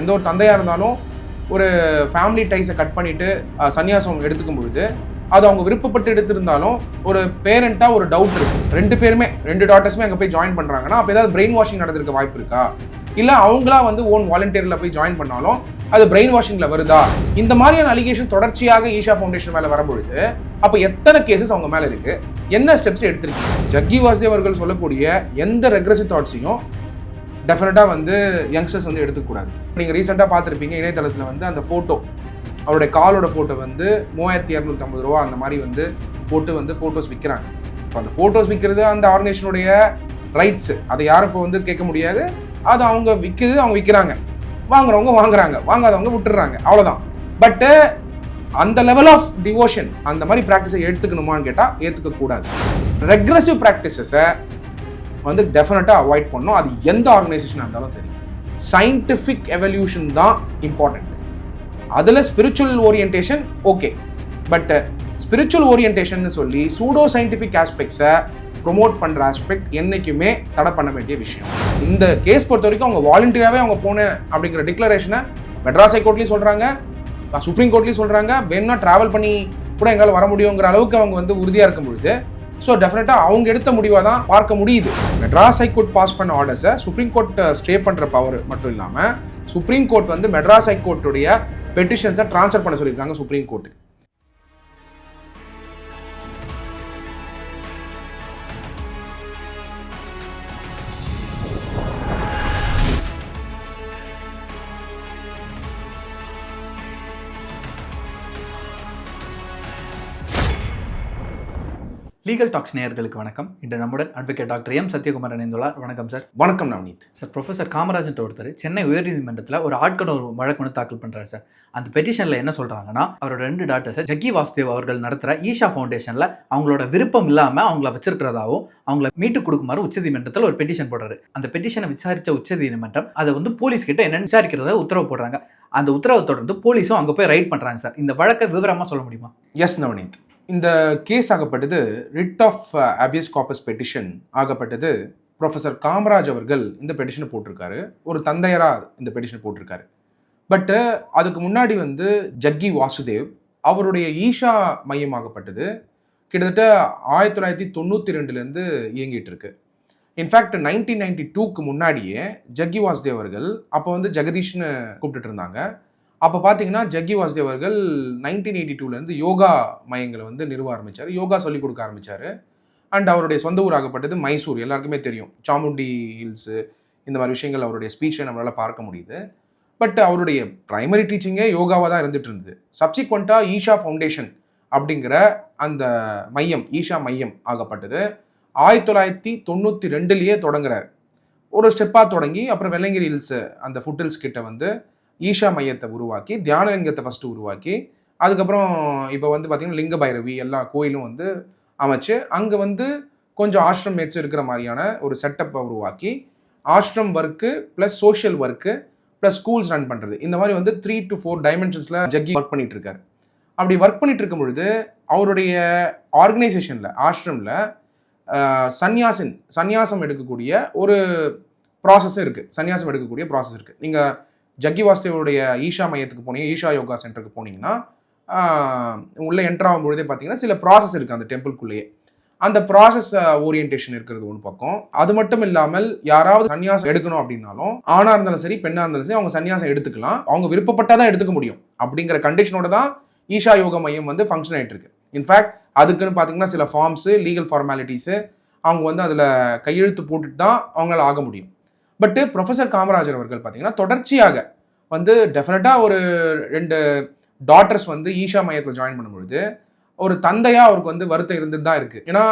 எந்த ஒரு தந்தையாக இருந்தாலும் ஒரு ஃபேமிலி டைஸை கட் பண்ணிவிட்டு சன்னியாசம் எடுத்துக்கும் பொழுது அது அவங்க விருப்பப்பட்டு எடுத்திருந்தாலும் ஒரு பேரண்ட்டாக ஒரு டவுட் இருக்குது. ரெண்டு டாட்டர்ஸுமே அங்கே போய் ஜாயின் பண்ணுறாங்கன்னா அப்போ ஏதாவது பிரெயின் வாஷிங் நடந்திருக்க வாய்ப்பு இருக்கா, இல்லை அவங்களா வந்து ஓன் வாலண்டியரில் போய் ஜாயின் பண்ணாலும் அது பிரெயின் வாஷிங்கில் வருதா? இந்த மாதிரியான அலிகேஷன் தொடர்ச்சியாக ஈஷா ஃபவுண்டேஷன் மேலே வரும்பொழுது அப்போ எத்தனை கேசஸ் அவங்க மேலே இருக்குது, என்ன ஸ்டெப்ஸ் எடுத்திருக்கீங்க? ஜக்கி வாசுதேவ் அவர்கள் சொல்லக்கூடிய எந்த ரெக்ரெசிவ் தாட்ஸையும் டெஃபினட்டாக வந்து யங்ஸ்டர்ஸ் வந்து எடுத்துக்கூடாது. நீங்கள் ரீசெண்டாக பார்த்துருப்பீங்க இணையதளத்தில் வந்து அந்த ஃபோட்டோ, அவருடைய காலோட ஃபோட்டோ வந்து 3250 ரூபா அந்த மாதிரி வந்து போட்டு வந்து ஃபோட்டோஸ் விற்கிறாங்க. இப்போ அந்த ஃபோட்டோஸ் விற்கிறது அந்த ஆர்கனைசேஷனுடைய ரைட்ஸு, அதை யாரும் இப்போ வந்து கேட்க முடியாது. அது அவங்க விற்குது, அவங்க விற்கிறாங்க, வாங்குறவங்க வாங்குறாங்க, வாங்காதவங்க விட்டுடுறாங்க, அவ்வளோதான். பட்டு அந்த லெவல் ஆஃப் டிவோஷன் அந்த மாதிரி ப்ராக்டிஸை எடுத்துக்கணுமான்னு கேட்டால் ஏற்றுக்கக்கூடாது. ரெக்ரெசிவ் ப்ராக்டிசஸை வந்து டெஃபினட்டாக அவாய்ட் பண்ணணும். அது எந்த ஆர்கனைசேஷனாக இருந்தாலும் சரி. சயின்டிஃபிக் எவல்யூஷன் தான் இம்பார்ட்டண்ட். அதில் spiritual orientation okay, but spiritual orientation சொல்லி சூடோ சயின்டிஃபிக் ஆஸ்பெக்ட்ஸை ப்ரொமோட் பண்ணுற ஆஸ்பெக்ட் என்றைக்குமே தடை பண்ண வேண்டிய விஷயம். இந்த கேஸ் பொறுத்த வரைக்கும் அவங்க வாலண்டியராகவே அவங்க போன அப்படிங்கிற டிக்ளரேஷனை மெட்ராஸ் ஹைகோர்ட்லேயும் சொல்கிறாங்க, சுப்ரீம் கோர்ட்லேயும் சொல்கிறாங்க. வேணும்னா ட்ராவல் பண்ணி கூட எங்களால் வர முடியுங்கிற அளவுக்கு அவங்க வந்து உறுதியாக இருக்கும் பொழுது ஸோ டெஃபினட்டாக அவங்க எடுத்த முடிவாக தான் பார்க்க முடியுது. மெட்ராஸ் ஹைகோர்ட் பாஸ் பண்ண ஆர்டர்ஸை சுப்ரீம் கோர்ட் ஸ்டே பண்ணுற பவர் மட்டும் இல்லாமல் சுப்ரீம் கோர்ட் வந்து மெட்ராஸ் ஹைகோர்ட்டுடைய பெட்டிஷன்ஸை ட்ரான்ஸ்ஃபர் பண்ண சொல்லியிருக்காங்க சுப்ரீம் கோர்ட்டுக்கு. லீகல் டாக்ஸ் நேயர்களுக்கு வணக்கம். இன்று நம்முடன் அட்வொகேட் டாக்டர் எம் சத்யகுமார் இணைந்துள்ளார். வணக்கம் சார். வணக்கம் நவநீத். சார், ப்ரொஃபஸர் காமராஜன் ஒருத்தர் சென்னை உயர்நீதிமன்றத்தில் ஒரு ஆட்கொணர்வு வழக்கு ஒன்று தாக்கல் பண்ணுறாரு சார். அந்த பெட்டிஷனில் என்ன சொல்கிறாங்கன்னா, அவரோட 2 டாட்டர்ஸை ஜக்கி வாசுதேவ் அவர்கள் நடத்துகிற ஈஷா ஃபவுண்டேஷனில் அவங்களோட விருப்பம் இல்லாமல் அவங்கள வச்சிருக்கிறதாவும் அவங்கள மீட்டு கொடுக்குமாறு உச்சநீதிமன்றத்தில் ஒரு பெட்டிஷன் போடுறாரு. அந்த பெட்டிஷனை விசாரித்த உச்சநீதிமன்றம் அதை வந்து போலீஸ் கிட்ட என்னென்னு விசாரிக்கிறத உத்தரவு போடுறாங்க. அந்த உத்தரவை தொடர்ந்து போலீஸும் அங்கே போய் ரைட் பண்ணுறாங்க சார். இந்த வழக்கை விவரமாக சொல்ல முடியுமா? எஸ் நவநீத். இந்த கேஸ் ஆகப்பட்டது writ of habeas corpus petition ஆகப்பட்டது. ப்ரொஃபஸர் காமராஜ் அவர்கள் இந்த பெட்டிஷனை போட்டிருக்காரு, ஒரு தந்தையராக இந்த பெட்டிஷனை போட்டிருக்காரு. பட்டு அதுக்கு முன்னாடி வந்து ஜக்கி வாசுதேவ் அவருடைய ஈஷா மையமாகப்பட்டது கிட்டத்தட்ட 1992 இயங்கிட்டு இருக்கு. இன்ஃபேக்ட் 1992க்கு முன்னாடியே ஜக்கி வாசுதேவ் அவர்கள் அப்போ வந்து ஜெகதீஷ்னு கூப்பிட்டுட்டு இருந்தாங்க. அப்போ பார்த்தீங்கன்னா ஜக்கி வாசுதேவ் அவர்கள் 1982 யோகா மையங்களை வந்து நிறுவ ஆரம்பித்தார், யோகா சொல்லிக் கொடுக்க ஆரம்பித்தார். அண்ட் அவருடைய சொந்த ஊராகப்பட்டது மைசூர், எல்லாருக்குமே தெரியும். சாமுண்டி ஹில்ஸு, இந்த மாதிரி விஷயங்கள் அவருடைய ஸ்பீச்சை நம்மளால் பார்க்க முடியுது. பட் அவருடைய ப்ரைமரி டீச்சிங்கே யோகாவாக தான் இருந்துகிட்டு இருந்தது. சப்சிக்வெண்ட்டாக ஈஷா ஃபவுண்டேஷன் அப்படிங்கிற அந்த மையம், ஈஷா மையம் ஆகப்பட்டது 1992 தொடங்குறார். ஒரு ஸ்டெப்பாக தொடங்கி அப்புறம் வெள்ளங்கிரி ஹில்ஸு அந்த ஃபுட் ஹில்ஸ் கிட்ட வந்து ஈஷா மையத்தை உருவாக்கி, தியானலிங்கத்தை ஃபஸ்ட்டு உருவாக்கி, அதுக்கப்புறம் இப்போ வந்து பார்த்திங்கன்னா லிங்க பைரவி எல்லா கோயிலும் வந்து அமைச்சு அங்கே வந்து கொஞ்சம் ஆஷ்ரம் மேட்ஸ் இருக்கிற மாதிரியான ஒரு செட்டப்பை உருவாக்கி ashram work plus social work plus schools run பண்ணுறது, இந்த மாதிரி வந்து 3 to 4 டைமென்ஷன்ஸில் ஜக்கி ஒர்க் பண்ணிகிட்டு இருக்காரு. அப்படி ஒர்க் பண்ணிகிட்டு இருக்கும் பொழுது அவருடைய ஆர்கனைசேஷனில் ஆஷ்ரமில் சந்நியாசம் எடுக்கக்கூடிய ஒரு ப்ராசஸும் இருக்குது. சந்நியாசம் எடுக்கக்கூடிய ப்ராசஸ் இருக்குது. நீங்கள் ஜக்கி வாசுதேவோடைய ஈஷா மையத்துக்கு போனீங்க, ஈஷா யோகா சென்டருக்கு போனீங்கன்னா உள்ளே என்ட்ரு ஆகும் பொழுதே பார்த்தீங்கன்னா சில ப்ராசஸ் இருக்குது அந்த டெம்பிள்குள்ளேயே. அந்த ப்ராசஸ் ஓரியன்டேஷன் இருக்கிறது ஒரு பக்கம். அது மட்டும் இல்லாமல் யாராவது சன்னியாசம் எடுக்கணும் அப்படின்னாலும் ஆணாக இருந்தாலும் சரி பெண்ணாக இருந்தாலும் சரி அவங்க சன்னியாசம் எடுத்துக்கலாம், அவங்க விருப்பப்பட்டால் தான் எடுத்துக்க முடியும் அப்படிங்கிற கண்டிஷனோட தான் ஈஷா யோகா மையம் வந்து ஃபங்க்ஷன் ஆகிட்டு இருக்கு. இன்ஃபேக்ட் அதுக்குன்னு பார்த்தீங்கன்னா சில ஃபார்ம்ஸு, லீகல் ஃபார்மாலிட்டிஸு அவங்க வந்து அதில் கையெழுத்து போட்டுட்டு தான் அவங்களால ஆக முடியும். பட்டு ப்ரொஃபஸர் காமராஜர் அவர்கள் பார்த்தீங்கன்னா தொடர்ச்சியாக வந்து டெஃபினட்டாக ஒரு 2 டாட்டர்ஸ் வந்து ஈஷா மையத்தில் ஜாயின் பண்ணும்பொழுது ஒரு தந்தையாக அவருக்கு வந்து வருத்தம் இருந்துட்டு தான் இருக்குது. ஏன்னா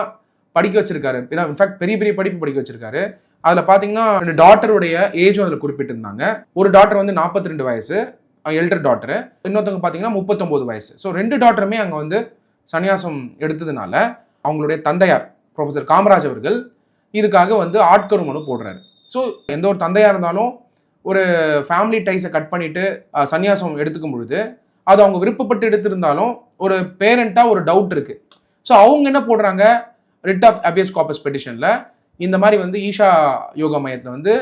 படிக்க வச்சிருக்காரு, ஏன்னா இன்ஃபேக்ட் பெரிய பெரிய படிப்பு படிக்க வச்சிருக்காரு. அதில் பார்த்தீங்கன்னா 2 டாட்டருடைய ஏஜும் அதில் குறிப்பிட்டிருந்தாங்க. ஒரு டாட்டர் வந்து 42 வயசு எல்டர் டாட்டரு, இன்னொருத்தவங்க பார்த்தீங்கன்னா 39 வயசு. ஸோ 2 டாட்டருமே அங்கே வந்து சன்னியாசம் எடுத்ததுனால அவங்களுடைய தந்தையார் ப்ரொஃபஸர் காமராஜ் அவர்கள் இதுக்காக வந்து ஆட்கரு மனு போடுறாரு. ஸோ எந்த ஒரு தந்தையாக இருந்தாலும் ஒரு ஃபேமிலி டைஸை கட் பண்ணிவிட்டு சன்னியாசம் எடுத்துக்கும் பொழுது அது அவங்க விருப்பப்பட்டு எடுத்திருந்தாலும் ஒரு பேரண்ட்டாக ஒரு டவுட் இருக்குது. ஸோ அவங்க என்ன போடுறாங்க, ரிட் ஆஃப் அபியஸ் கார்பஸ் பெட்டிஷனில் இந்த மாதிரி வந்து ஈஷா யோகா மையத்தில் வந்து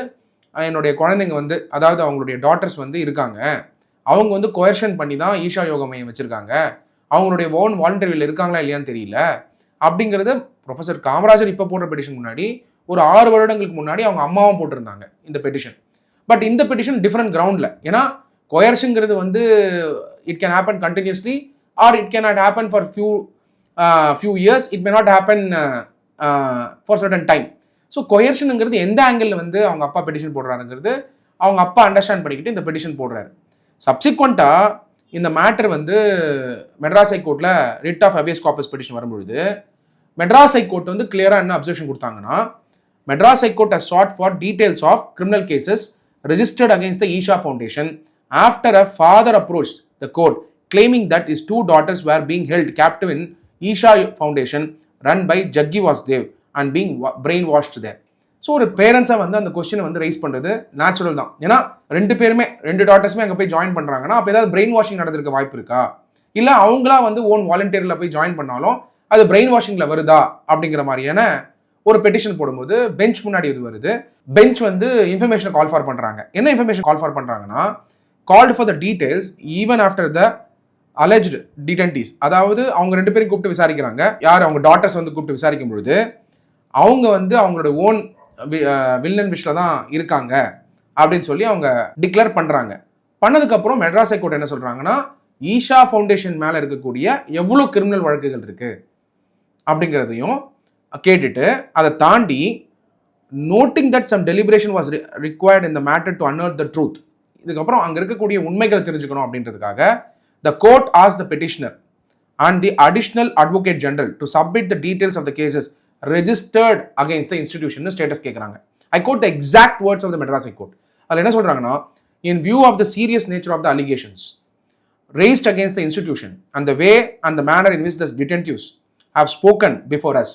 என்னுடைய குழந்தைங்க வந்து அதாவது அவங்களுடைய டாட்டர்ஸ் வந்து இருக்காங்க, அவங்க வந்து கொயர்ஷன் பண்ணி தான் ஈஷா யோகா மையம் வச்சுருக்காங்க, அவங்களுடைய ஓன் வாலண்டரியில் இருக்காங்களா இல்லையான்னு தெரியல அப்படிங்கிறது ப்ரொஃபஸர் காமராஜர் இப்போ போடுற பெட்டிஷன் முன்னாடி ஒரு 6 வருடங்களுக்கு முன்னாடி அவங்க அம்மாவும் போட்டிருந்தாங்க இந்த பெட்டிஷன். பட் இந்த பெட்டிஷன் டிஃப்ரெண்ட் கிரவுண்டில். ஏன்னா கொயர்ஷனுங்கிறது வந்து it can happen continuously or it can not happen for few years, it may not happen for certain time. So கொயர்ஷனுங்கிறது எந்த ஆங்கிளில் வந்து அவங்க அப்பா பெட்டிஷன் போடுறாருங்கிறது அவங்க அப்பா அண்டர்ஸ்டாண்ட் பண்ணிக்கிட்டு இந்த பெட்டிஷன் போடுறாரு. சப்சிக்வெண்ட்டாக இந்த மேட்டர் வந்து மெட்ராஸ் ஹைகோர்ட்டில் writ of habeas corpus petition வரும்பொழுது மெட்ராஸ் ஹைகோர்ட் வந்து கிளியராக என்ன அப்சர்வேஷன் கொடுத்தாங்கன்னா, Madras high court has sought for details of criminal cases registered against the Isha Foundation after a father approached the court claiming that his 2 daughters were being held captive in Isha Foundation run by Jaggi Vasudev and being brainwashed there. So ஒரு பேரண்ட்ஸாக வந்து அந்த கொஸ்டினை வந்து rice பண்ணுறது natural தான். ஏன்னா 2 டாட்டர்ஸுமே அங்கே போய் ஜாயின் பண்ணுறாங்கன்னா அப்போ ஏதாவது பிரெயின் வாஷிங் நடந்திருக்க வாய்ப்பு இருக்கா, இல்லை அவங்களா வந்து ஓன் வாலண்டியரில் போய் ஜாயின் பண்ணாலும் அது பிரெயின் வாஷிங்கில் வருதா அப்படிங்கிற மாதிரியான ஒரு பெட்டிஷன் போடும்போது பெஞ்ச் முன்னாடி இது வருது. பெஞ்ச் வந்து இன்ஃபர்மேஷன் கால் ஃபார் பண்ணுறாங்க. என்ன இன்ஃபர்மேஷன் கால் ஃபார் பண்ணுறாங்கன்னா, called for the details even after the alleged detentions. அதாவது அவங்க 2 பேரும் கூப்பிட்டு விசாரிக்கிறாங்க. யார் அவங்க டாட்டர்ஸ் வந்து கூப்பிட்டு விசாரிக்கும் பொழுது அவங்க வந்து அவங்களோட ஓன் வில் அண்ட் விஷில் தான் இருக்காங்க அப்படின்னு சொல்லி அவங்க டிக்ளேர் பண்ணுறாங்க. பண்ணதுக்கப்புறம் மெட்ராஸ் ஹைகோர்ட் என்ன சொல்கிறாங்கன்னா, ஈஷா ஃபவுண்டேஷன் மேலே இருக்கக்கூடிய எவ்வளோ கிரிமினல் வழக்குகள் இருக்குது அப்படிங்கிறதையும் கேட்டுட்டு அதை தாண்டி noting that some deliberation was required in the matter to unearth the truth. இதுக்கப்புறம் அங்கே இருக்கக்கூடிய உண்மைகளை தெரிஞ்சுக்கணும் அப்படின்றதுக்காக த கோர்ட் ஆஸ் the petitioner and the additional advocate general to submit the details of the cases registered against the institution status கேட்குறாங்க. I quote the exact words of the Madras High Court. அதில் என்ன சொல்கிறாங்கன்னா, in view of the serious nature of the allegations raised against the institution and the way and the manner in which the detentives have spoken before us,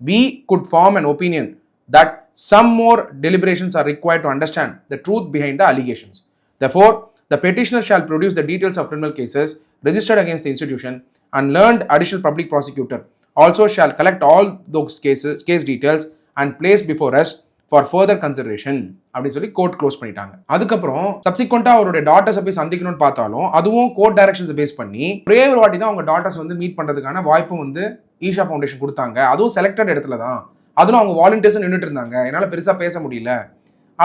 we could form an opinion that some more deliberations are required to understand the truth behind the allegations. Therefore, the petitioner shall produce the details of criminal cases registered against the institution, and learned additional public prosecutor also shall collect all those case details and place before us for further consideration அப்படின்னு சொல்லி court close பண்ணிட்டாங்க. அதுக்கப்புறம் சப்சிக்வெண்ட்டாக அவருடைய டாட்டர்ஸை போய் சந்திக்கணும்னு பார்த்தாலும் அதுவும் court டைரக்ஷன்ஸை base பண்ணி ஒரே ஒரு வாட்டி தான் அவங்க டாட்டர்ஸ் வந்து மீட் பண்ணுறதுக்கான வாய்ப்பும் வந்து ஈஷா ஃபவுண்டேஷன் கொடுத்தாங்க. அதுவும் செலக்டட் இடத்துல தான், அதில் அவங்க வாலண்டியர்ஸ் நின்றுட்டு இருந்தாங்க, என்னால் பெருசாக பேச முடியல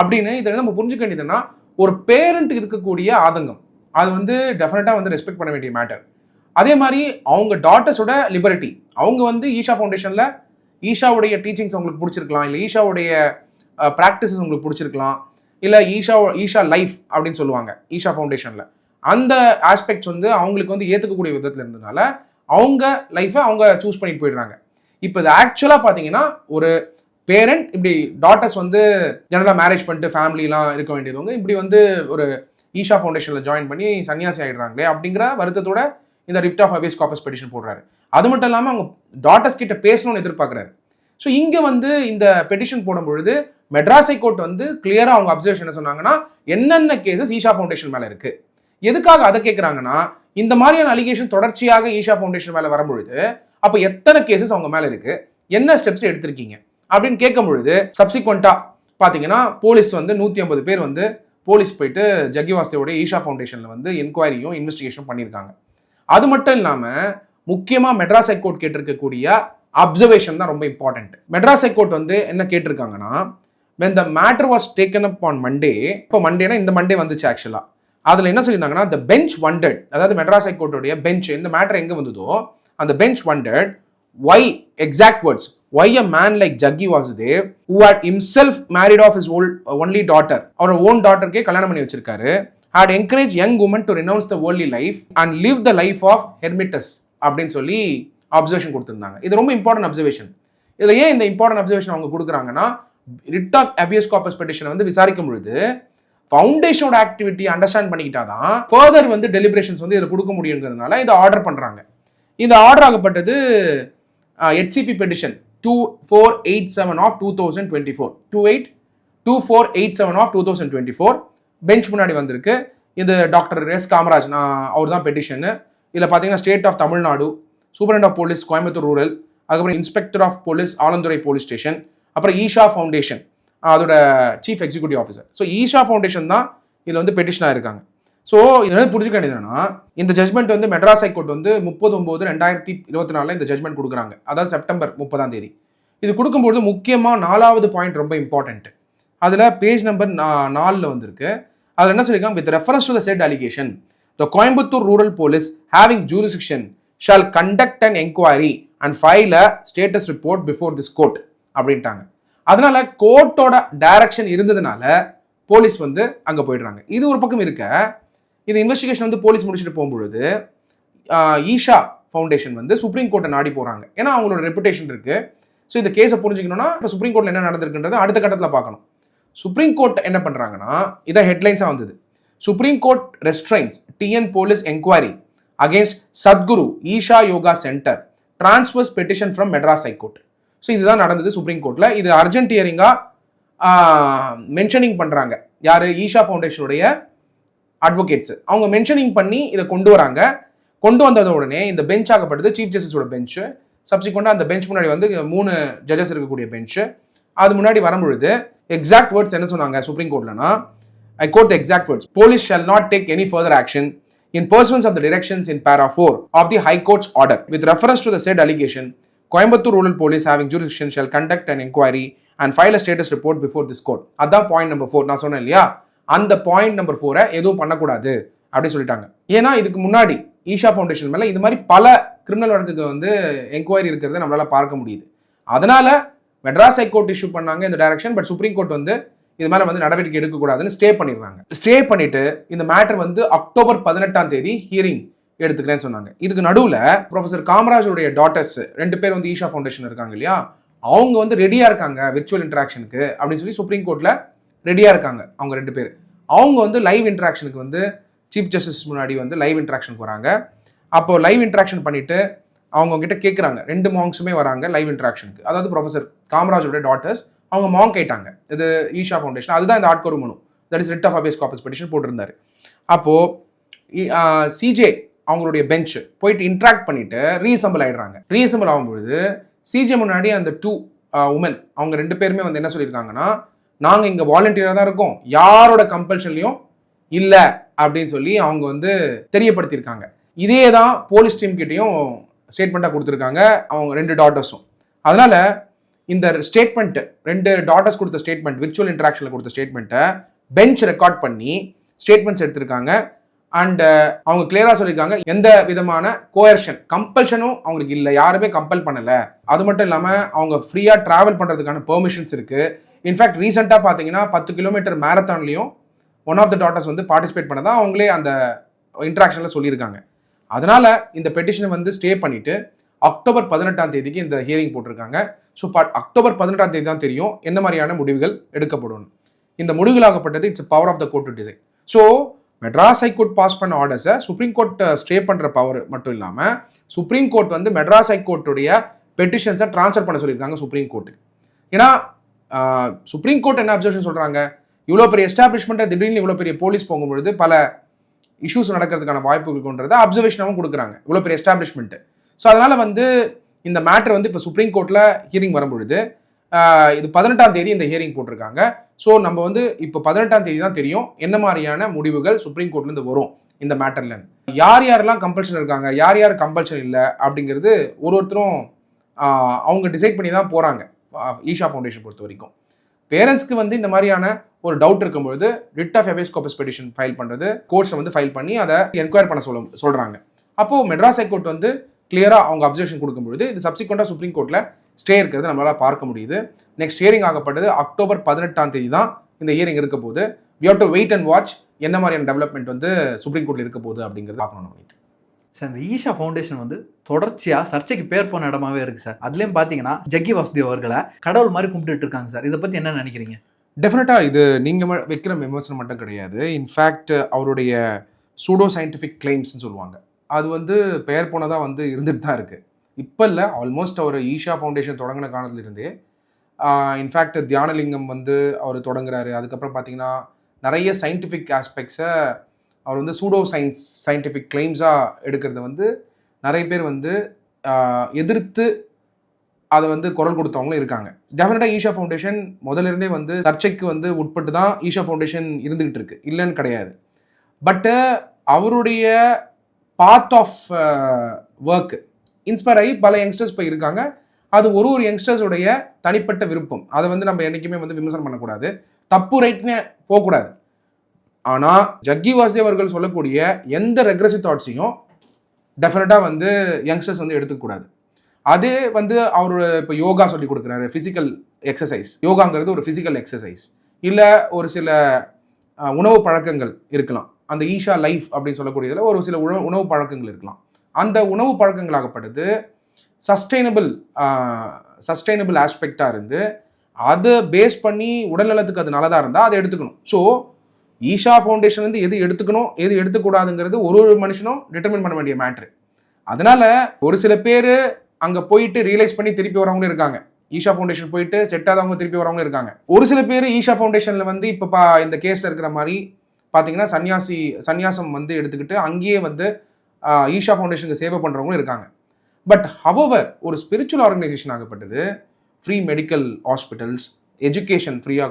அப்படின்னு. இதில் நம்ம புரிஞ்சுக்க வேண்டியதுன்னா, ஒரு பேரண்ட் இருக்கக்கூடிய ஆதங்கம் அது வந்து டெஃபினட்டாக வந்து ரெஸ்பெக்ட் பண்ண வேண்டிய மேட்டர். அதே மாதிரி அவங்க டாட்டர்ஸோட லிபர்ட்டி, அவங்க வந்து ஈஷா ஃபவுண்டேஷனில் ஈஷாவுடைய டீச்சிங்ஸ் உங்களுக்கு பிடிச்சிருக்கலாம், இல்லை ஈஷாவுடைய ப்ராக்டிசஸ் உங்களுக்கு பிடிச்சிருக்கலாம், இல்லை ஈஷா லைஃப் அப்படின்னு சொல்லுவாங்க ஈஷா ஃபவுண்டேஷனில். அந்த ஆஸ்பெக்ட்ஸ் வந்து அவங்களுக்கு வந்து ஏற்றுக்கக்கூடிய விதத்தில் இருந்ததுனால அவங்க லைஃப்பை அவங்க சூஸ் பண்ணிட்டு போயிடுறாங்க. இப்போ இது ஆக்சுவலாக பார்த்தீங்கன்னா, ஒரு பேரண்ட் இப்படி டாட்டர்ஸ் வந்து ஜெனரலாக மேரேஜ் பண்ணிட்டு ஃபேமிலிலாம் இருக்க வேண்டியவங்க இப்படி வந்து ஒரு ஈஷா ஃபவுண்டேஷனில் ஜாயின் பண்ணி சன்னியாசி ஆகிடுறாங்களே அப்படிங்கிற வருத்தத்தோட இந்த writ of habeas corpus petition போடுறாரு. அது மட்டும் இல்லாமல் அவங்க டாட்டர்ஸ் கிட்ட பேசணும்னு எதிர்பார்க்குறாரு. ஸோ இங்கே வந்து இந்த பெட்டிஷன் போடும்பொழுது மெட்ராஸ் ஹைகோர்ட் வந்து கிளியராக அவங்க அப்சர்வேஷன் என்ன சொன்னாங்கன்னா, என்னென்ன கேசஸ் ஈஷா ஃபவுண்டேஷன் மேலே இருக்குது. எதுக்காக அதை கேட்குறாங்கன்னா, இந்த மாதிரியான அலிகேஷன் தொடர்ச்சியாக ஈஷா ஃபவுண்டேஷன் மேலே வரும்பொழுது அப்போ எத்தனை கேசஸ் அவங்க மேலே இருக்குது, என்ன ஸ்டெப்ஸ் எடுத்திருக்கீங்க அப்படின்னு கேட்கும் பொழுது சப்சிக்வெண்ட்டாக பார்த்தீங்கன்னா போலீஸ் வந்து 150 பேர் வந்து போலீஸ் போயிட்டு ஜக்கி வாசுதேவோடைய ஈஷா ஃபவுண்டேஷனில் வந்து என்கொயரியும் இன்வெஸ்டிகேஷனும் பண்ணியிருக்காங்க. அது மட்டும் இல்லாமல் முக்கியமாக மெட்ராஸ் ஹைகோர்ட் கேட்டிருக்கக்கூடிய அப்சர்வேஷன் தான் ரொம்ப இம்பார்ட்டன்ட். மெட்ராஸ் ஹைகோர்ட் வந்து என்ன கேட்டிருக்காங்கன்னா, when the matter was taken up on Monday, இப்போ மண்டேனா இந்த மண்டே வந்துச்சு ஆக்சுவலாக, அதில் என்ன சொல்லியிருந்தாங்கன்னா, the bench wondered, அதாவது மெட்ராஸ் ஹைகோர்ட்டுடைய பெஞ்ச் இந்த மேட்டர் எங்கே வந்ததோ அந்த bench wondered why, exact words, why a man like Jaggi Vasudev who had himself married off his only daughter, அவரோட ஓன் டாட்டருக்கே கல்யாணம் பண்ணி வச்சிருக்காரு, had encouraged young women to renounce the worldly life and live the life of hermitas அப்படின்னு சொல்லி observation கொடுத்துருந்தாங்க. இது ரொம்ப important observation. இதில் ஏன் இந்த இம்பார்ட்டன்ட் அப்சர்வேஷன் அவங்க கொடுக்குறாங்கன்னா, ரிட் ஆஃப் ஹபியஸ் கார்பஸ் பெட்டிஷனை வந்து விசாரிக்கும் பொழுது ஃபவுண்டேஷனோட ஆக்டிவிட்டி அண்டர்ஸ்டாண்ட் பண்ணிக்கிட்டாதான் ஃபர்தர் வந்து டெலிபரேஷன்ஸ் வந்து இதில் கொடுக்க முடியுங்கிறதுனால இதை ஆர்டர் பண்ணுறாங்க. இந்த ஆர்டர் ஆகப்பட்டது HCP petition 2487 of 2024 2487 of 2024 bench முன்னாடி வந்திருக்கு. இது டாக்டர் எஸ் காமராஜ் அவர் தான் பெட்டிஷனு. இதில் பார்த்தீங்கன்னா state of Tamil Nadu, superintendent of police Coimbatore rural, அதுக்கப்புறம் inspector of police Alandurai police station, அப்புறம் ஈஷா ஃபவுண்டேஷன், அதோட chief executive officer. So Isha foundation தான் இதில் வந்து பெட்டிஷனாக இருக்காங்க. ஸோ இதனால் புரிஞ்சுக்க வேண்டியது என்னன்னா, இந்த ஜட்மெண்ட் வந்து மெட்ராஸ் ஹைகோர்ட் வந்து 30/9/2024 இந்த ஜட்மெண்ட் கொடுக்குறாங்க. அதாவது செப்டம்பர் 30. இது கொடுக்கும்போது முக்கியமாக 4வது பாயிண்ட் ரொம்ப இம்பார்ட்டன்ட். அதில் பேஜ் நம்பர் 4 வந்திருக்கு. அதில் என்ன சொல்லியிருக்காங்க, with reference to the said allegation the Coimbatore rural police having jurisdiction shall conduct an enquiry and file a status report before this court அப்படின்ட்டாங்க. அதனால கோர்ட்டோட டைரக்ஷன் இருந்ததுனால போலீஸ் வந்து அங்கே போயிடுறாங்க. இது ஒரு பக்கம் இருக்க, இது இன்வெஸ்டிகேஷன் வந்து போலீஸ் முடிச்சுட்டு போகும்பொழுது ஈஷா ஃபவுண்டேஷன் வந்து சுப்ரீம் கோர்ட்டை நாடி போகிறாங்க. ஏன்னா அவங்களோட ரெப்புடேஷன் இருக்குது. ஸோ இந்த கேஸை புரிஞ்சுக்கணும்னா இப்போ சுப்ரீம் கோர்ட்டில் என்ன நடந்திருக்குன்றது அடுத்த கட்டத்தில் பார்க்கணும். சுப்ரீம் கோர்ட் என்ன பண்ணுறாங்கன்னா, இதான் ஹெட்லைன்ஸாக வந்தது, Supreme Court restrains TN police enquiry against Sadhguru Isha yoga centre transfers petition from Madras High Court. So இதுதான் நடந்தது சுப்ரீம் கோர்ட்டில். இது அர்ஜென்ட் ஹியரிங்காக மென்ஷனிங் பண்ணுறாங்க யார், ஈஷா ஃபவுண்டேஷனுடைய அட்வொகேட்ஸ். அவங்க மென்ஷனிங் பண்ணி இதை கொண்டு வராங்க. கொண்டு வந்தத உடனே இந்த பெஞ்ச் ஆகப்பட்டது சீஃப் ஜஸ்டிஸோட பெஞ்சு. சப்சிக்வெண்டாக அந்த பெஞ்ச் முன்னாடி வந்து 3 ஜட்ஜஸ் இருக்கக்கூடிய பெஞ்சு. அது முன்னாடி வரும்பொழுது எக்ஸாக்ட் வேர்ட்ஸ் என்ன சொன்னாங்க சுப்ரீம் கோர்ட்லனா, I quote the exact words, police shall not take any further action in pursuance of the directions in para 4 of the High Court's order. With reference to the said allegation, Coimbatore Rural Police having jurisdiction shall conduct an inquiry and file a status report before this court. அதான் point number 4 நான் சொன்னேன் இல்லையா, அந்த point number 4 எதுவும் பண்ணக்கூடாது அப்படி சொல்லிட்டாங்க. ஏன்னா இதுக்கு முன்னாடி ஈஷா ஃபவுண்டேஷன் மேலே இது மாதிரி பல கிரிமினல் வழக்குக்கு வந்து என்கொயரி இருக்கிறத நம்மளால பார்க்க முடியுது. அதனால மெட்ராஸ் ஹைகோர்ட் இஷ்யூ பண்ணாங்க இந்த டைரக்ஷன். பட் சுப்ரீம் கோர்ட் வந்து இது மாதிரி வந்து நடவடிக்கை எடுக்கக்கூடாதுன்னு ஸ்டே பண்ணிடுறாங்க. ஸ்டே பண்ணிட்டு இந்த மேட்டர் வந்து அக்டோபர் 18 ஹியரிங் எடுத்துக்கிறேன்னு சொன்னாங்க. இதுக்கு நடுவில் ப்ரொஃபசர் காமராஜருடைய டாட்டர்ஸ் 2 பேர் வந்து ஈஷா ஃபவுண்டேஷன் இருக்காங்க இல்லையா, அவங்க வந்து ரெடியாக இருக்காங்க விர்ச்சுவல் இன்ட்ராக்ஷனுக்கு அப்படின்னு சொல்லி சுப்ரீம் கோர்ட்டில் ரெடியாக இருக்காங்க. அவங்க 2 பேர் அவங்க வந்து லைவ் இன்ட்ராக்ஷனுக்கு வந்து சீஃப் ஜஸ்டிஸ் முன்னாடி வந்து லைவ் இன்ட்ராக்ஷனுக்கு வராங்க. அப்போ லைவ் இன்ட்ராக்ஷன் பண்ணிட்டு அவங்க கிட்ட கேட்குறாங்க, 2 மாங்ஸுமே வராங்க லைவ் இன்ட்ராக்ஷனுக்கு. அதாவது ப்ரொஃபசர் காமராஜருடைய டாட்டர்ஸ் அவங்க மாங்க் ஆயிட்டாங்க. இது ஈஷா ஃபவுண்டேஷன், அதுதான் இந்த ஆட்கொரு மனு, that is writ of habeas corpus petition போட்டிருந்தாரு. அப்போது சிஜே அவங்களுடைய பெஞ்ச் போயிட்டு இன்ட்ராக்ட் பண்ணிட்டு ரீஅசம்பிள் ஆயிடுறாங்க. ரீஅசம்பிள் ஆகும்பொழுது சிஜே முன்னாடி அந்த 2 உமன் அவங்க 2 பேருமே வந்து என்ன சொல்லியிருக்காங்கன்னா, நாங்கள் இங்கே வாலண்டியராக தான் இருக்கோம், யாரோட கம்பல்ஷன்லையும் இல்லை அப்படின்னு சொல்லி அவங்க வந்து தெரியப்படுத்தியிருக்காங்க. இதே தான் போலீஸ் டீம் கிட்டையும் ஸ்டேட்மெண்ட்டாக கொடுத்துருக்காங்க அவங்க 2 டாட்டர்ஸும். அதனால இந்த ஸ்டேட்மெண்ட் 2 டாட்டர்ஸ் கொடுத்த ஸ்டேட்மெண்ட், விர்ச்சுவல் இன்ட்ராக்ஷனில் கொடுத்த ஸ்டேட்மெண்ட்டை பெஞ்ச் ரெக்கார்ட் பண்ணி ஸ்டேட்மெண்ட்ஸ் எடுத்திருக்காங்க. அண்ட் அவங்க கிளியராக சொல்லியிருக்காங்க, எந்த விதமான கோயர்ஷன் கம்பல்ஷனும் அவங்களுக்கு இல்லை, யாருமே கம்பல் பண்ணலை. அது மட்டும் இல்லாமல் அவங்க ஃப்ரீயாக ட்ராவல் பண்ணுறதுக்கான பெர்மிஷன்ஸ் இருக்குது. இன்ஃபேக்ட் ரீசெண்டாக பார்த்தீங்கன்னா 10 கிலோமீட்டர் மேரத்தான்லேயும் ஒன் ஆஃப் த டாட்டர்ஸ் வந்து பார்ட்டிசிபேட் பண்ணதான் அவங்களே அந்த இன்ட்ராக்ஷனில் சொல்லியிருக்காங்க. அதனால் இந்த பெட்டிஷனை வந்து ஸ்டே பண்ணிவிட்டு அக்டோபர் 18 இந்த ஹியரிங் போட்டிருக்காங்க. ஸோ அக்டோபர் 18 தான் தெரியும் எந்த மாதிரியான முடிவுகள் எடுக்கப்படும். இந்த முடிவுகளாகப்பட்டது it's power of the court to decide. So Madras High Court pass பண்ண ஆர்டர்ஸை சுப்ரீம் கோர்ட் ஸ்டே பண்ணுற பவர் மட்டும் இல்லாமல் சுப்ரீம் கோர்ட் வந்து மெட்ராஸ் ஹைகோர்ட்டுடைய பெட்டிஷன்ஸை ட்ரான்ஸ்ஃபர் பண்ண சொல்லியிருக்காங்க சுப்ரீம் கோர்ட்டுக்கு. ஏன்னா சுப்ரீம் கோர்ட் என்ன அப்சர்வேஷன் சொல்கிறாங்க, இவ்வளோ பெரிய எஸ்டாப்ளிஷ்மெண்ட்டை திடீர்னு இவ்வளோ பெரிய போலீஸ் போகும்பொழுது பல இஷ்யூஸ் நடக்கிறதுக்கான வாய்ப்புகளுக்குன்றதை அப்சர்வேஷனாகவும் கொடுக்குறாங்க, இவ்வளோ பெரிய எஸ்டாப்ளிஷ்மெண்ட்டு. ஸோ அதனால் வந்து இந்த மேட்டர் வந்து இப்போ சுப்ரீம் கோர்ட்டில் ஹியரிங் வரும்பொழுது இது 18 இந்த ஹியரிங் போட்டிருக்காங்க. ஸோ நம்ம வந்து இப்போ 18 தான் தெரியும் என்ன மாதிரியான முடிவுகள் சுப்ரீம் கோர்ட்லேருந்து வரும் இந்த மேட்டரில். யார் யாரெல்லாம் கம்பல்ஷன் இருக்காங்க, யார் யார் கம்பல்ஷன் இல்லை அப்படிங்கிறது ஒருத்தரும் அவங்க டிசைட் பண்ணி தான் போகிறாங்க. ஈஷா ஃபவுண்டேஷன் பொறுத்த வரைக்கும் பேரண்ட்ஸ்க்கு வந்து இந்த மாதிரியான ஒரு டவுட் இருக்கும்பொழுது writ of habeas corpus petition file பண்ணுறது, கோர்ட்ஸை வந்து ஃபைல் பண்ணி அதை என்கொயர் பண்ண சொல்கிறாங்க. அப்போது மெட்ராஸ் ஹைகோர்ட் வந்து கிளியராக அவங்க அப்சர்வேஷன் கொடுக்கும்பொழுது இது சப்சிக்வெண்ட்டாக சுப்ரீம் கோர்ட்டில் ஸ்டே இருக்கிறது நம்மளால் பார்க்க முடியுது. நெக்ஸ்ட் ஹியரிங் ஆகப்பட்டது அக்டோபர் 18 தான் இந்த ஹியரிங் இருக்க போது. We have to wait and watch என்ன மாதிரியான டெவலப்மெண்ட் வந்து சுப்ரீம் கோர்ட்டில் இருக்க போகுது அப்படிங்கிறது பார்க்கணும். நம்ம சார் இந்த ஈஷா ஃபவுண்டேஷன் வந்து தொடர்ச்சியாக சர்ச்சைக்கு பேர் போன இடமாவே இருக்குது சார். அதுலேயும் பார்த்தீங்கன்னா ஜக்கி வாசுதேவ் அவர்களை கடவுள் மாதிரி கும்பிட்டுட்டு இருக்காங்க சார். இதை பற்றி என்ன நினைக்கிறீங்க? டெஃபினட்டாக இது நீங்கள் வைக்கிற விமர்சனம் மட்டும் கிடையாது. இன்ஃபேக்ட் அவருடைய சூடோ சயின்டிஃபிக் கிளைம்ஸ்ன்னு சொல்லுவாங்க, அது வந்து பெயர் போனதாக வந்து இருந்துட்டு தான் இருக்குது. இப்போ இல்லை, ஆல்மோஸ்ட் அவர் ஈஷா ஃபவுண்டேஷன் தொடங்கின காலத்துலேருந்தே. இன்ஃபேக்ட் தியானலிங்கம் வந்து அவர் தொடங்குறாரு. அதுக்கப்புறம் பார்த்தீங்கன்னா நிறைய சயின்டிஃபிக் ஆஸ்பெக்ட்ஸை அவர் வந்து சூடோ சயின்டிஃபிக் கிளைம்ஸாக எடுக்கிறத வந்து நிறைய பேர் வந்து எதிர்த்து அதை வந்து குரல் கொடுத்தவங்களும் இருக்காங்க. டெஃபினட்டாக ஈஷா ஃபவுண்டேஷன் முதல்ல இருந்தே வந்து சர்ச்சைக்கு வந்து உட்பட்டு தான் ஈஷா ஃபவுண்டேஷன் இருந்துகிட்டு இருக்கு, இல்லைன்னு கிடையாது. பட்டு அவருடைய பார்ட் ஆஃப் ஒர்க் இன்ஸ்பயர் ஆகி பல யங்ஸ்டர்ஸ் போய் இருக்காங்க. அது ஒரு யங்ஸ்டர்ஸுடைய தனிப்பட்ட விருப்பம். அதை வந்து நம்ம என்றைக்குமே வந்து விமர்சனம் பண்ணக்கூடாது, தப்பு ரைட்னு போகக்கூடாது. ஆனால் ஜக்கி வாசுதேவ் அவர்கள் சொல்லக்கூடிய எந்த ரெக்ரெசிவ் தாட்ஸையும் டெஃபினட்டாக வந்து யங்ஸ்டர்ஸ் வந்து எடுத்துக்கூடாது. அது வந்து அவர் இப்போ யோகா சொல்லி கொடுக்குறாரு, ஃபிசிக்கல் எக்ஸசைஸ். யோகாங்கிறது ஒரு ஃபிசிக்கல் எக்ஸசைஸ். இல்லை ஒரு சில உணவு பழக்கங்கள் இருக்கலாம். அந்த ஈஷா லைஃப் அப்படின்னு சொல்லக்கூடியதில் ஒரு சில உணவு பழக்கங்கள் இருக்கலாம். அந்த உணவு பழக்கங்களாகப்பட்டது சஸ்டைனபிள் ஆஸ்பெக்டாக இருந்து அதை பேஸ் பண்ணி உடல்நலத்துக்கு அது நல்லதாக இருந்தால் அதை எடுத்துக்கணும். ஸோ ஈஷா ஃபவுண்டேஷன் வந்து எது எடுத்துக்கணும் எது எடுத்துக்கூடாதுங்கிறது ஒரு மனுஷனும் டிட்டர்மின் பண்ண வேண்டிய மேட்ரு. அதனால் ஒரு சில பேர் அங்கே போயிட்டு ரியலைஸ் பண்ணி திருப்பி வரவங்களும் இருக்காங்க. ஈஷா ஃபவுண்டேஷன் போயிட்டு செட் ஆதவங்க திருப்பி வரவங்களும் இருக்காங்க. ஒரு சில பேர் ஈஷா ஃபவுண்டேஷனில் வந்து இப்போ இந்த கேஸில் இருக்கிற மாதிரி பார்த்தீங்கன்னா சன்னியாசம் வந்து எடுத்துக்கிட்டு அங்கேயே வந்து ஈஷா ஃபவுண்டேஷனுக்கு சேவை பண்ணுறவங்களும் இருக்காங்க. பட் ஹவவர் ஒரு ஸ்பிரிச்சுவல் ஆர்கனைசேஷன் ஆகப்பட்டது ஃப்ரீ மெடிக்கல் ஹாஸ்பிட்டல்ஸ், எஜுகேஷன் ஃப்ரீயாக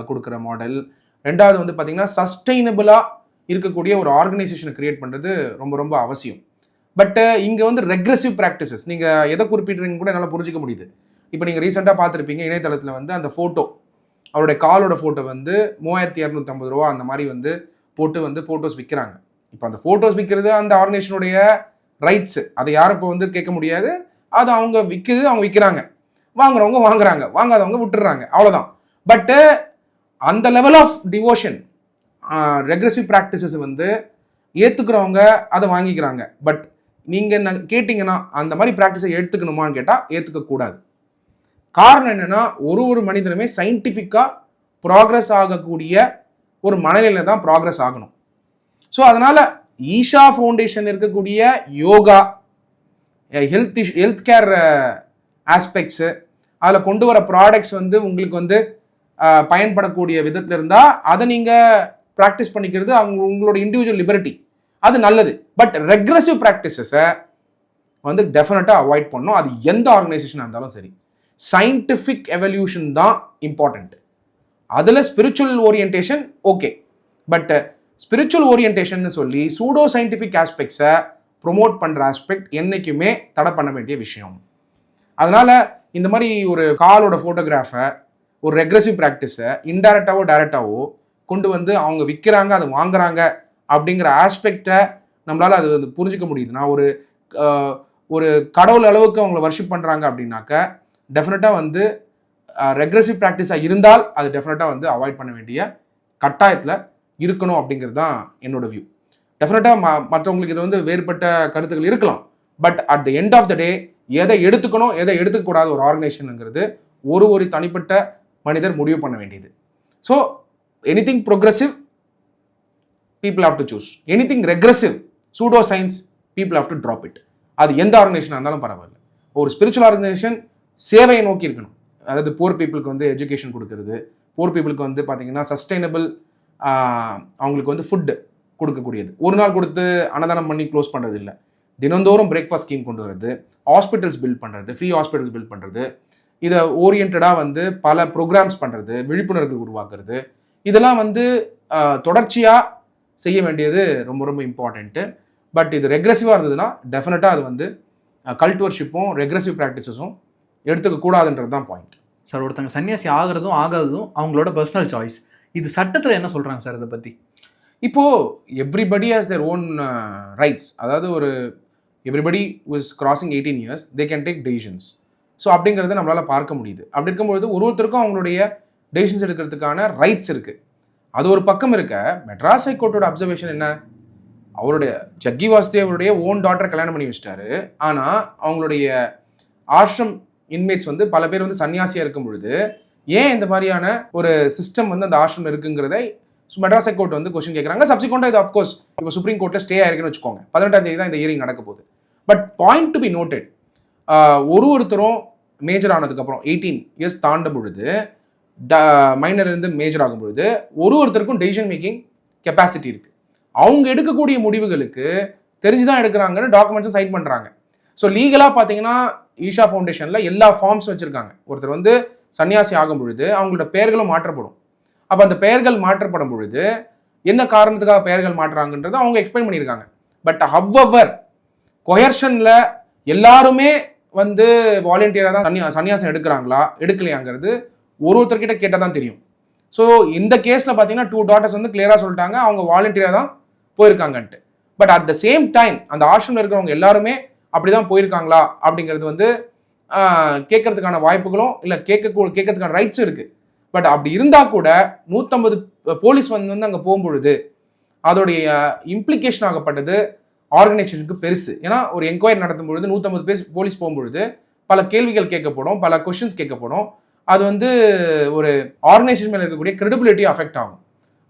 கொடுக்குற மாடல். ரெண்டாவது வந்து பார்த்தீங்கன்னா சஸ்டைனபிளாக இருக்கக்கூடிய ஒரு ஆர்கனைசேஷனை கிரியேட் பண்ணுறது ரொம்ப ரொம்ப அவசியம். பட்டு இங்கே வந்து ரெக்ரெசிவ் ப்ராக்டிசஸ் நீங்கள் எதை குறிப்பிட்றீங்க கூட என்னால் புரிஞ்சிக்க முடியுது. இப்போ நீங்கள் ரீசெண்டாக பார்த்துருப்பீங்க இணையதளத்தில் வந்து அந்த ஃபோட்டோ, அவருடைய காலோட ஃபோட்டோ வந்து 3250 ரூபா அந்த மாதிரி வந்து போட்டு வந்து ஃபோட்டோஸ் விற்கிறாங்க. இப்போ அந்த ஃபோட்டோஸ் விற்கிறது அந்த ஆர்கனைசேஷனுடைய ரைட்ஸு, அதை யாரும் இப்போ வந்து கேட்க முடியாது. அது அவங்க விற்குது, அவங்க விற்கிறாங்க, வாங்குறவங்க வாங்குறாங்க, வாங்காதவங்க விட்டுடுறாங்க, அவ்வளோதான். பட்டு அந்த level of devotion regressive practices வந்து ஏற்றுக்கிறவங்க அதை வாங்கிக்கிறாங்க. பட் நீங்கள் கேட்டிங்கன்னா அந்த மாதிரி ப்ராக்டிஸை எடுத்துக்கணுமான்னு கேட்டால் ஏற்றுக்கக்கூடாது. காரணம் என்னென்னா ஒரு மனிதனுமே சயின்டிஃபிக்காக ப்ராக்ரஸ் ஆகக்கூடிய ஒரு மனநிலையில் தான் ப்ராக்ரஸ் ஆகணும். ஸோ அதனால் ஈஷா ஃபவுண்டேஷன் இருக்கக்கூடிய யோகா, ஹெல்த் கேர் ஆஸ்பெக்ட்ஸு, அதில் கொண்டு வர ப்ராடக்ட்ஸ் வந்து உங்களுக்கு வந்து பயன்படக்கூடிய விதத்தில் இருந்தால் அதை நீங்கள் ப்ராக்டிஸ் பண்ணிக்கிறது உங்களோட இண்டிவிஜுவல் லிபர்ட்டி, அது நல்லது. பட் ரெக்ரெசிவ் ப்ராக்டிசஸை வந்து டெஃபினட்டாக அவாய்ட் பண்ணணும். அது எந்த ஆர்கனைசேஷனாக இருந்தாலும் சரி. சயின்டிஃபிக் எவல்யூஷன் தான் இம்பார்ட்டண்ட். அதில் spiritual orientation okay, but spiritual orientation சொல்லி சூடோ சயின்டிஃபிக் ஆஸ்பெக்ட்ஸை ப்ரொமோட் பண்ணுற ஆஸ்பெக்ட் என்றைக்குமே தடை பண்ண வேண்டிய விஷயம். அதனால் இந்த மாதிரி ஒரு காலோட ஃபோட்டோகிராஃபை, ஒரு ரெக்ரெசிவ் ப்ராக்டிஸை இன்டைரக்டாவோ டைரக்டாவோ கொண்டு வந்து அவங்க விற்கிறாங்க, அதை வாங்குறாங்க அப்படிங்கிற ஆஸ்பெக்டை நம்மளால் அது வந்து புரிஞ்சிக்க முடியுதுன்னா, ஒரு கடவுள் அளவுக்கு அவங்கள வர்ஷிப் பண்ணுறாங்க அப்படின்னாக்க டெஃபினட்டாக வந்து ரெக்ரெசிவ் ப்ராக்டிஸாக இருந்தால் அது டெஃபினட்டாக வந்து அவாய்ட் பண்ண வேண்டிய கட்டாயத்தில் இருக்கணும் அப்படிங்கிறது தான் என்னோட வியூ. டெஃபினட்டாக மற்றவங்களுக்கு இது வந்து வேறுபட்ட கருத்துக்கள் இருக்கலாம். But at the end of the day எதை எடுத்துக்கணும் எதை எடுத்துக்கூடாத ஒரு ஆர்கனைசேஷனுங்கிறது ஒரு தனிப்பட்ட மனிதர் முடிவு பண்ண வேண்டியது. So anything progressive people have to choose. Anything regressive, pseudo science, people have to drop it. அது எந்த ஆர்கனைசேஷனாக இருந்தாலும் பரவாயில்ல. ஒரு ஸ்பிரிச்சுவல் ஆர்கனைசேஷன் சேவையை நோக்கி இருக்கணும். அதாவது போர் பீப்புளுக்கு வந்து எஜுகேஷன் கொடுக்கறது, போர் பீப்புளுக்கு வந்து பார்த்தீங்கன்னா சஸ்டைனபிள் அவங்களுக்கு வந்து ஃபுட்டு கொடுக்கக்கூடியது. ஒரு நாள் கொடுத்து அன்னதானம் பண்ணி க்ளோஸ் பண்ணுறது இல்லை. தினந்தோறும் பிரேக்ஃபாஸ்ட் ஸ்கீம் கொண்டு வரது, ஹாஸ்பிட்டல்ஸ் பில்ட் பண்ணுறது, ஃப்ரீ ஹாஸ்பிட்டல்ஸ் பில்ட் பண்ணுறது, இதை ஓரியன்டாக வந்து பல ப்ரோக்ராம்ஸ் பண்ணுறது, விழிப்புணர்வுகள் உருவாக்குறது, இதெல்லாம் வந்து தொடர்ச்சியாக செய்ய வேண்டியது ரொம்ப ரொம்ப இம்பார்ட்டண்ட்டு. பட் இது ரெக்ரெசிவாக இருந்ததுன்னா டெஃபினட்டாக அது வந்து கல்ட் வர்ஷிப்பும் ரெக்ரெசிவ் ப்ராக்டிசஸும் எடுத்துக்க கூடாதுன்றது தான் பாயிண்ட். சார், ஒருத்தங்க சன்னியாசி ஆகிறதும் ஆகாததும் அவங்களோட பர்சனல் சாய்ஸ். இது சட்டத்தில் என்ன சொல்கிறாங்க சார் இதை பற்றி? இப்போது everybody has their own rights. அதாவது ஒரு everybody with crossing 18 years they can take decisions. So அப்படிங்கிறத நம்மளால் பார்க்க முடியுது. அப்படி இருக்கும்பொழுது ஒருத்தருக்கும் அவங்களுடைய டெசிஷன்ஸ் எடுக்கிறதுக்கான ரைட்ஸ் இருக்குது. அது ஒரு பக்கம் இருக்க, மெட்ராஸ் ஹைகோர்ட்டோட அப்சர்வேஷன் என்ன, அவருடைய ஜக்கி வாசுதேவருடைய ஓன் டாட்டர் கல்யாணம் பண்ணி வச்சிட்டாரு. ஆனால் அவங்களுடைய ஆஷ்ரம் இன்மேட்ஸ் வந்து பல பேர் வந்து சன்னியாசியாக இருக்கும் பொழுது ஏன் இந்த மாதிரியான ஒரு சிஸ்டம் வந்து அந்த ஆஷ்ரம் இருக்குங்கிறதை மெட்ராஸ் ஹைகோர்ட் வந்து கொஸ்டின் கேட்குறாங்க. சப்சிக்வெண்ட்டாக இது அஃப்கோர்ஸ் இப்போ சுப்ரீம் கோர்ட்டில் ஸ்டே ஆயிருக்குன்னு வச்சுக்கோங்க. 18ஆம் தேதி தான் இந்த ஹியரிங் நடக்க போகுது. But point to be noted, ஒருத்தரும் மேஜர் ஆனதுக்கப்புறம் 18 years தாண்டும் பொழுது, மைனர்லேருந்து மேஜர் ஆகும் பொழுது ஒருத்தருக்கும் டெசிஷன் மேக்கிங் கெப்பாசிட்டி இருக்குது. அவங்க எடுக்கக்கூடிய முடிவுகளுக்கு தெரிஞ்சுதான் எடுக்கிறாங்கன்னு டாக்குமெண்ட்ஸும் சைட் பண்ணுறாங்க. ஸோ லீகலாக பார்த்தீங்கன்னா ஈஷா ஃபவுண்டேஷனில் எல்லா ஃபார்ம்ஸ் வச்சுருக்காங்க. ஒருத்தர் வந்து சன்னியாசி ஆகும் பொழுது அவங்களோட பெயர்களும் மாற்றப்படும். அப்போ அந்த பெயர்கள் மாற்றப்படும் பொழுது என்ன காரணத்துக்காக பெயர்கள் மாற்றுறாங்கன்றதை அவங்க எக்ஸ்பிளைன் பண்ணியிருக்காங்க. பட் ஹவ்வவர் கொயர்ஷனில் எல்லாருமே வந்து வாலண்டியராக தான் சன்னியாசம் எடுக்கிறாங்களா எடுக்கலையாங்கிறது ஒருத்தர்கிட்ட கேட்டால் தான் தெரியும். ஸோ இந்த கேஸில் பார்த்தீங்கன்னா 2 daughters வந்து கிளியராக சொல்லிட்டாங்க அவங்க வாலண்டியராக தான் போயிருக்காங்கன்ட்டு. But at the same time அந்த ஆசிரமில் இருக்கிறவங்க எல்லாருமே அப்படி தான் போயிருக்காங்களா அப்படிங்கிறது வந்து கேட்கறதுக்கான வாய்ப்புகளும் இல்லை கேட்கறதுக்கான ரைட்ஸும் இருக்குது. பட் அப்படி இருந்தால் கூட 150 போலீஸ் வந்து அங்கே போகும்பொழுது அதோடைய இம்ப்ளிகேஷன் ஆகப்பட்டது ஆர்கனைசேஷனுக்கு பெருசு. ஏன்னா ஒரு என்கொயரி நடத்தும் பொழுது 150 போலீஸ் போகும்பொழுது பல கேள்விகள் கேட்கப்படும், பல கொஸ்டின்ஸ் கேட்கப்படும். அது வந்து ஒரு ஆர்கனைசேஷன் மேலே இருக்கக்கூடிய கிரெடிபிலிட்டி அஃபெக்ட் ஆகும்.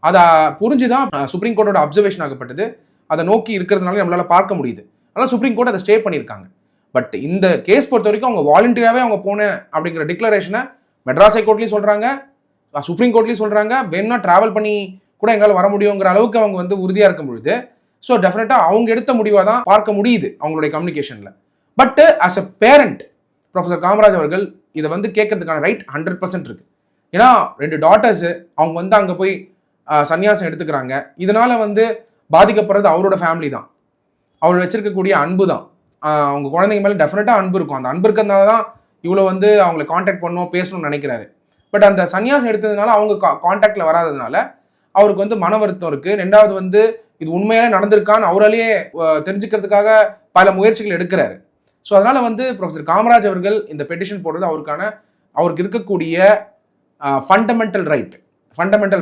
அதை புரிஞ்சுதான் சுப்ரீம் கோர்ட்டோட அப்சர்வேஷன் ஆகப்பட்டது. அதை நோக்கி இருக்கிறதுனால நம்மளால பார்க்க முடியுது. அதனால் சுப்ரீம் கோர்ட் அதை ஸ்டே பண்ணியிருக்காங்க. பட் இந்த கேஸ் பொறுத்த வரைக்கும் அவங்க வாலண்டியராகவே அவங்க போனேன் அப்படிங்கிற டிக்ளரேஷனை மெட்ராஸ் ஹைகோர்ட்லையும் சொல்கிறாங்க, சுப்ரீம் கோர்ட்லையும் சொல்கிறாங்க. வேணும்னா ட்ராவல் பண்ணி கூட எங்களால் வர முடியுங்கிற அளவுக்கு அவங்க வந்து உறுதியாக இருக்கும் பொழுது ஸோ டெஃபினட்டாக அவங்க எடுத்த முடிவாக தான் பார்க்க முடியுது அவங்களுடைய கம்யூனிகேஷனில். But as a parent professor Kamaraj அவர்கள் இதை வந்து கேட்கறதுக்கான ரைட் 100% இருக்குது. ஏன்னா 2 daughters அவங்க வந்து அங்கே போய் சன்னியாசம் எடுத்துக்கிறாங்க. இதனால் வந்து பாதிக்கப்படுறது அவரோட ஃபேமிலி தான், அவர் வச்சிருக்கக்கூடிய அன்பு தான். அவங்க குழந்தைங்க மேலே டெஃபினட்டாக அன்பு இருக்கும். அந்த அன்பு இருக்கிறதுனால தான் இவ்வளோ வந்து அவங்களை காண்டாக்ட் பண்ணணும் பேசணும்னு நினைக்கிறாரு. பட் அந்த சன்னியாசம் எடுத்ததுனால அவங்க காண்டாக்டில் வராததுனால அவருக்கு வந்து மன வருத்தம் இருக்குது. 2வது வந்து இது உண்மையாலே நடந்திருக்கான்னு அவராலேயே தெரிஞ்சுக்கிறதுக்காக பல முயற்சிகள் எடுக்கிறாரு. ஸோ அதனால் வந்து ப்ரொஃபஸர் காமராஜ் அவர்கள் இந்த பெட்டிஷன் போடுறது அவருக்கு இருக்கக்கூடிய fundamental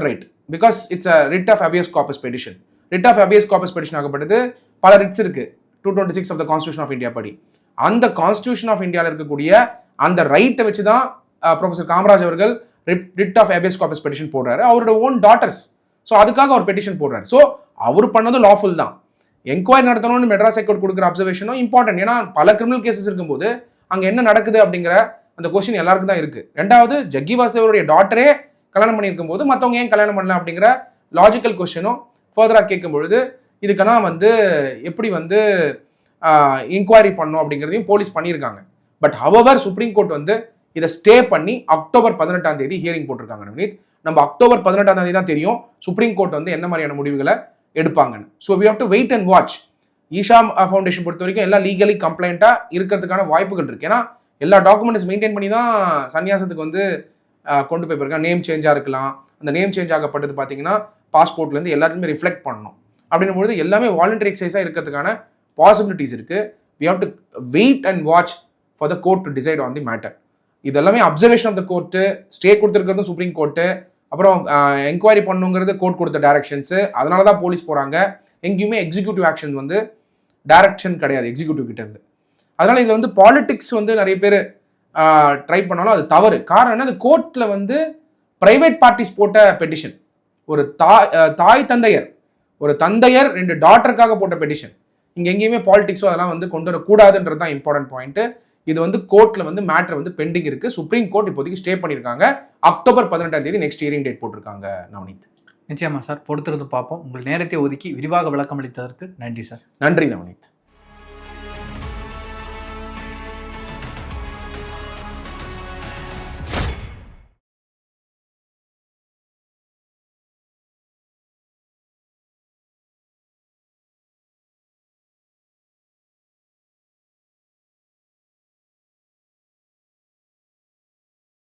right because it's a writ of habeas corpus petition. Writ of habeas corpus petition ஆகப்பட்டது பல ரிட்ஸ் இருக்குது. 226 of the constitution of India படி அந்த கான்ஸ்டியூஷன் ஆஃப் இந்தியாவில் இருக்கக்கூடிய அந்த ரைட்டை வச்சு தான் ப்ரொஃபஸர் காமராஜ் அவர்கள் writ of habeas corpus petition போடுறாரு. அவரோட ஓன் டாட்டர்ஸ். ஸோ அதுக்காக அவர் பெட்டிஷன் போடுறாரு. ஸோ அவர் பண்ணதும் லாஃபுல் தான். என்கொயரி நடத்தணும்னு மெட்ராஸ் ஹைகோர்ட் கொடுக்குற அப்சர்வேஷனும் இம்பார்ட்டன்ட். ஏன்னா பல கிரிமினல் கேசஸ் இருக்கும்போது அங்கே என்ன நடக்குது அப்படிங்கிற அந்த கொஸ்டின் எல்லாருக்கும் தான் இருக்குது. 2வது ஜக்கி வாசுதேவருடைய டாட்டரே கல்யாணம் பண்ணியிருக்கும் போது மற்றவங்க ஏன் கல்யாணம் பண்ணல அப்படிங்கிற லாஜிக்கல் கொஸ்டினும் ஃபர்தராக கேட்கும் பொழுது இதுக்கெல்லாம் வந்து எப்படி வந்து இன்கொயரி பண்ணணும் அப்படிங்கிறதையும் போலீஸ் பண்ணியிருக்காங்க. பட் ஹவவர் சுப்ரீம் கோர்ட் வந்து இதை ஸ்டே பண்ணி அக்டோபர் 18 ஹியரிங் போட்டிருக்காங்க. நவநீத், நம்ம அக்டோபர் 18 தான் தெரியும் சுப்ரீம் கோர்ட் வந்து என்ன மாதிரியான முடிவுகளை எடுப்பாங்கன்னு. So we have to wait and watch. Isha foundation பொறுத்த வரைக்கும் எல்லாம் லீகலி கம்ப்ளைண்ட்டாக இருக்கிறதுக்கான வாய்ப்புகள் இருக்குது. ஏன்னா எல்லா டாக்குமெண்ட்ஸ் மெயின்டைன் பண்ணி தான் சன்னியாசத்துக்கு வந்து கொண்டு போய் போயிருக்காங்க. நேம் சேஞ்சாக இருக்கலாம். அந்த நேம் சேஞ்ச் ஆகப்பட்டது பார்த்தீங்கன்னா பாஸ்போர்ட்லேருந்து எல்லாத்தையுமே ரிஃப்ளெக்ட் பண்ணணும். அப்படின்னும் பொழுது எல்லாமே வாலண்டரி எக்ஸசைஸாக இருக்கிறதுக்கான பாசிபிலிட்டிஸ் இருக்குது. We have to wait and watch for the court to decide on the matter. இதெல்லாமே observation of the court, stay கொடுத்துருக்கிறதும் சுப்ரீம் கோர்ட்டு, அப்புறம் என்கொயரி பண்ணுங்கிறது கோர்ட் கொடுத்த டைரக்ஷன்ஸு. அதனால தான் போலீஸ் போகிறாங்க. எங்கேயுமே எக்ஸிக்யூட்டிவ் ஆக்ஷன் வந்து டைரக்ஷன் கிடையாது எக்ஸிக்யூட்டிவ் கிட்டேருந்து. அதனால் இதில் வந்து பாலிட்டிக்ஸ் வந்து நிறைய பேர் ட்ரை பண்ணாலும் அது தவறு. காரணம் என்ன, அது கோர்ட்டில் வந்து ப்ரைவேட் பார்ட்டிஸ் போட்ட பெட்டிஷன். ஒரு தாய் தந்தையர், ஒரு தந்தையர் 2 டாட்டருக்காக போட்ட பெட்டிஷன். இங்கே எங்கேயுமே பாலிட்டிக்ஸோ அதெல்லாம் வந்து கொண்டு வரக்கூடாதுன்றது தான் இம்பார்ட்டன்ட் பாயிண்ட்டு. இது வந்து கோர்ட்டில் வந்து மேட்டர் வந்து பெண்டிங் இருக்குது. சுப்ரீம் கோர்ட் இப்போதைக்கு ஸ்டே பண்ணியிருக்காங்க. அக்டோபர் 18 நெக்ஸ்ட் ஹியரிங் டேட் போட்டிருக்காங்க. நவநீத், நிச்சயமா சார், பொறுத்திருந்து பார்ப்போம். உங்கள் நேரத்தை ஒதுக்கி விரிவாக விளக்கம் அளித்ததற்கு நன்றி சார். நன்றி நவநீத்.